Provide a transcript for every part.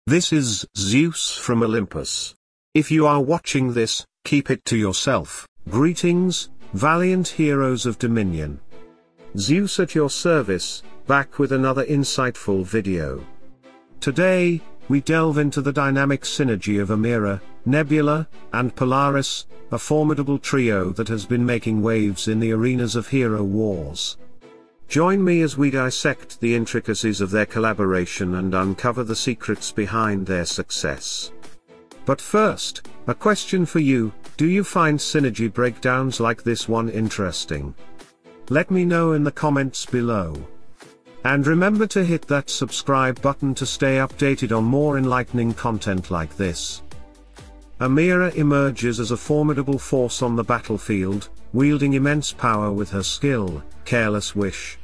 This is Zeus from Olympus. If you are watching this, keep it to yourself. Greetings, valiant heroes of Dominion. Zeus at your service, back with another insightful video. Today, we delve into the dynamic synergy of Amira, Nebula, and Polaris, a formidable trio that has been making waves in the arenas of hero wars. Join me as we dissect the intricacies of their collaboration and uncover the secrets behind their success. But first, a question for you: do you find synergy breakdowns like this one interesting? Let me know in the comments below. And remember to hit that subscribe button to stay updated on more enlightening content like this. Amira emerges as a formidable force on the battlefield, wielding immense power with her skill, Careless Wish.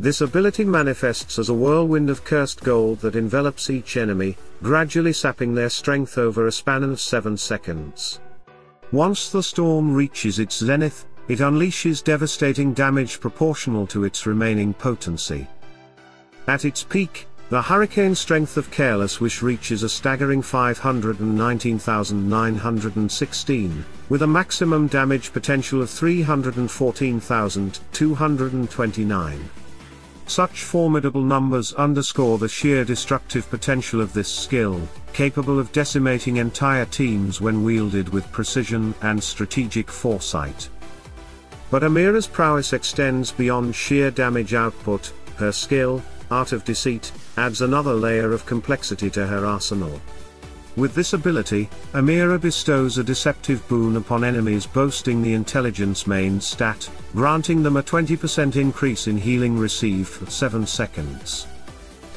This ability manifests as a whirlwind of cursed gold that envelops each enemy, gradually sapping their strength over a span of 7 seconds. Once the storm reaches its zenith, it unleashes devastating damage proportional to its remaining potency. At its peak, the hurricane strength of Careless Wish reaches a staggering 519,916, with a maximum damage potential of 314,229. Such formidable numbers underscore the sheer destructive potential of this skill, capable of decimating entire teams when wielded with precision and strategic foresight. But Amira's prowess extends beyond sheer damage output. Her skill, Art of Deceit, adds another layer of complexity to her arsenal. With this ability, Amira bestows a deceptive boon upon enemies boasting the intelligence main stat, granting them a 20% increase in healing received for 7 seconds.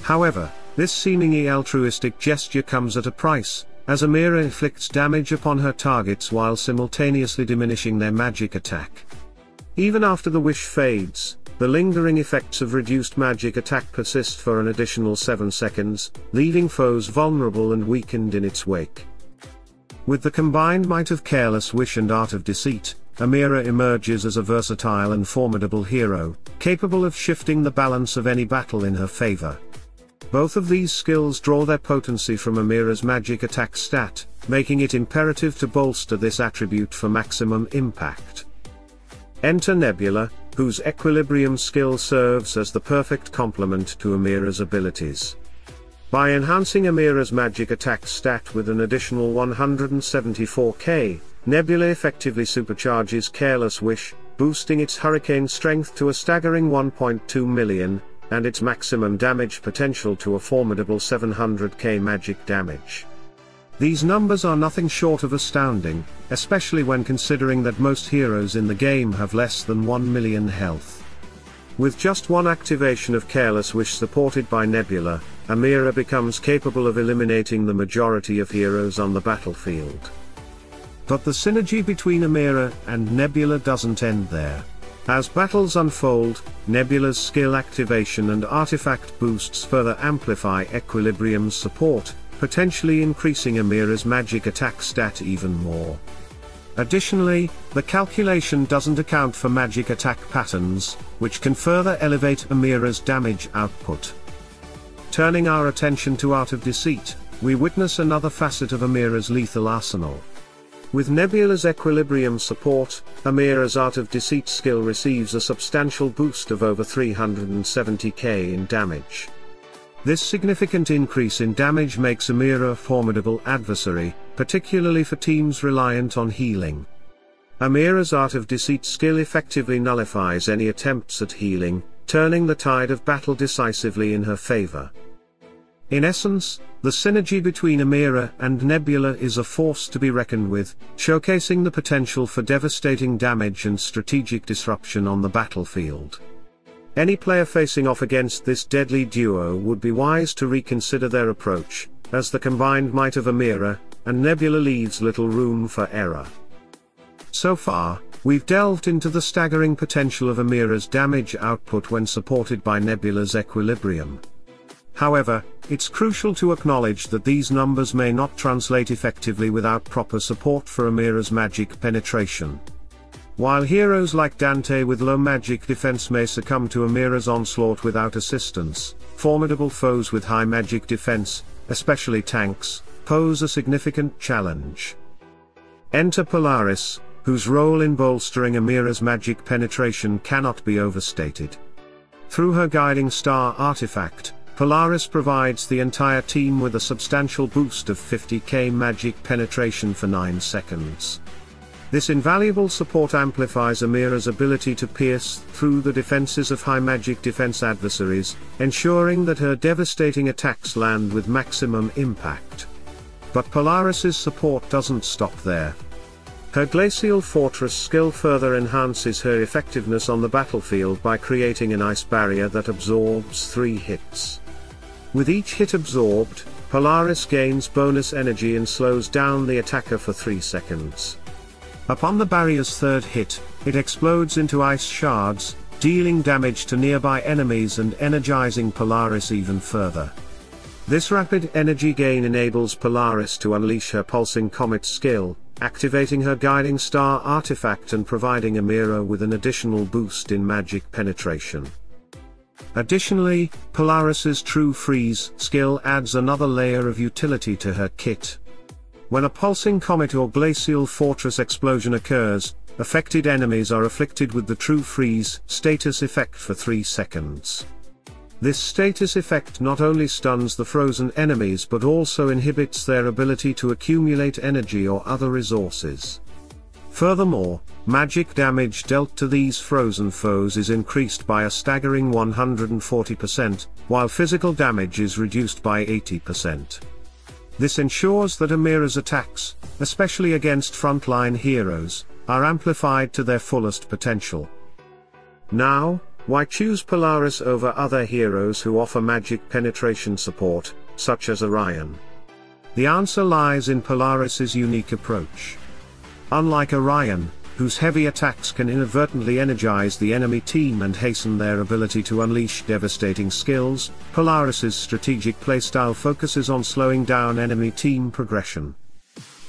However, this seemingly altruistic gesture comes at a price, as Amira inflicts damage upon her targets while simultaneously diminishing their magic attack. Even after the wish fades, the lingering effects of reduced magic attack persist for an additional 7 seconds, leaving foes vulnerable and weakened in its wake. With the combined might of Careless Wish and Art of Deceit, Amira emerges as a versatile and formidable hero, capable of shifting the balance of any battle in her favor. Both of these skills draw their potency from Amira's magic attack stat, making it imperative to bolster this attribute for maximum impact. Enter Nebula, whose equilibrium skill serves as the perfect complement to Amira's abilities. By enhancing Amira's magic attack stat with an additional 174k, Nebula effectively supercharges Careless Wish, boosting its hurricane strength to a staggering 1.2 million, and its maximum damage potential to a formidable 700k magic damage. These numbers are nothing short of astounding, especially when considering that most heroes in the game have less than 1 million health. With just one activation of Careless Wish supported by Nebula, Amira becomes capable of eliminating the majority of heroes on the battlefield. But the synergy between Amira and Nebula doesn't end there. As battles unfold, Nebula's skill activation and artifact boosts further amplify Equilibrium's support, potentially increasing Amira's magic attack stat even more. Additionally, the calculation doesn't account for magic attack patterns, which can further elevate Amira's damage output. Turning our attention to Art of Deceit, we witness another facet of Amira's lethal arsenal. With Nebula's equilibrium support, Amira's Art of Deceit skill receives a substantial boost of over 370k in damage. This significant increase in damage makes Amira a formidable adversary, particularly for teams reliant on healing. Amira's Art of Deceit skill effectively nullifies any attempts at healing, turning the tide of battle decisively in her favor. In essence, the synergy between Amira and Nebula is a force to be reckoned with, showcasing the potential for devastating damage and strategic disruption on the battlefield. Any player facing off against this deadly duo would be wise to reconsider their approach, as the combined might of Amira and Nebula leaves little room for error. So far, we've delved into the staggering potential of Amira's damage output when supported by Nebula's equilibrium. However, it's crucial to acknowledge that these numbers may not translate effectively without proper support for Amira's magic penetration. While heroes like Dante with low magic defense may succumb to Amira's onslaught without assistance, formidable foes with high magic defense, especially tanks, pose a significant challenge. Enter Polaris, whose role in bolstering Amira's magic penetration cannot be overstated. Through her guiding star artifact, Polaris provides the entire team with a substantial boost of 50k magic penetration for 9 seconds. This invaluable support amplifies Amira's ability to pierce through the defenses of high magic defense adversaries, ensuring that her devastating attacks land with maximum impact. But Polaris's support doesn't stop there. Her Glacial Fortress skill further enhances her effectiveness on the battlefield by creating an ice barrier that absorbs 3 hits. With each hit absorbed, Polaris gains bonus energy and slows down the attacker for 3 seconds. Upon the barrier's 3rd hit, it explodes into ice shards, dealing damage to nearby enemies and energizing Polaris even further. This rapid energy gain enables Polaris to unleash her Pulsing Comet skill, activating her Guiding Star artifact and providing Amira with an additional boost in magic penetration. Additionally, Polaris's True Freeze skill adds another layer of utility to her kit. When a Pulsing Comet or Glacial Fortress explosion occurs, affected enemies are afflicted with the True Freeze status effect for 3 seconds. This status effect not only stuns the frozen enemies but also inhibits their ability to accumulate energy or other resources. Furthermore, magic damage dealt to these frozen foes is increased by a staggering 140%, while physical damage is reduced by 80%. This ensures that Amira's attacks, especially against frontline heroes, are amplified to their fullest potential. Now, why choose Polaris over other heroes who offer magic penetration support, such as Orion? The answer lies in Polaris's unique approach. Unlike Orion, whose heavy attacks can inadvertently energize the enemy team and hasten their ability to unleash devastating skills, Polaris's strategic playstyle focuses on slowing down enemy team progression.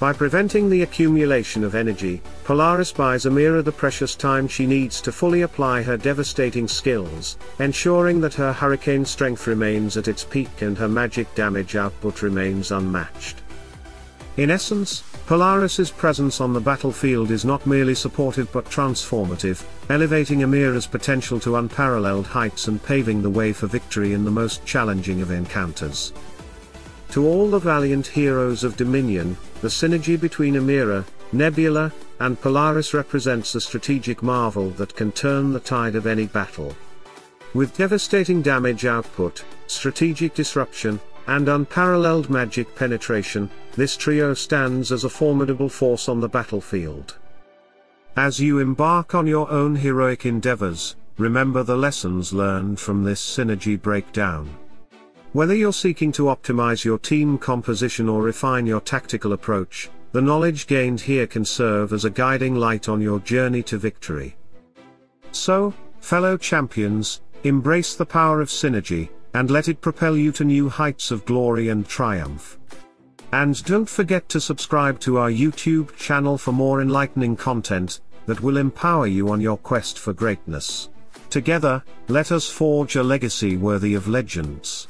By preventing the accumulation of energy, Polaris buys Amira the precious time she needs to fully apply her devastating skills, ensuring that her hurricane strength remains at its peak and her magic damage output remains unmatched. In essence, Polaris's presence on the battlefield is not merely supportive but transformative, elevating Amira's potential to unparalleled heights and paving the way for victory in the most challenging of encounters. To all the valiant heroes of Dominion, the synergy between Amira, Nebula, and Polaris represents a strategic marvel that can turn the tide of any battle. With devastating damage output, strategic disruption, and unparalleled magic penetration, this trio stands as a formidable force on the battlefield. As you embark on your own heroic endeavors, remember the lessons learned from this synergy breakdown. Whether you're seeking to optimize your team composition or refine your tactical approach, the knowledge gained here can serve as a guiding light on your journey to victory. So, fellow champions, embrace the power of synergy, and let it propel you to new heights of glory and triumph. And don't forget to subscribe to our YouTube channel for more enlightening content that will empower you on your quest for greatness. Together, let us forge a legacy worthy of legends.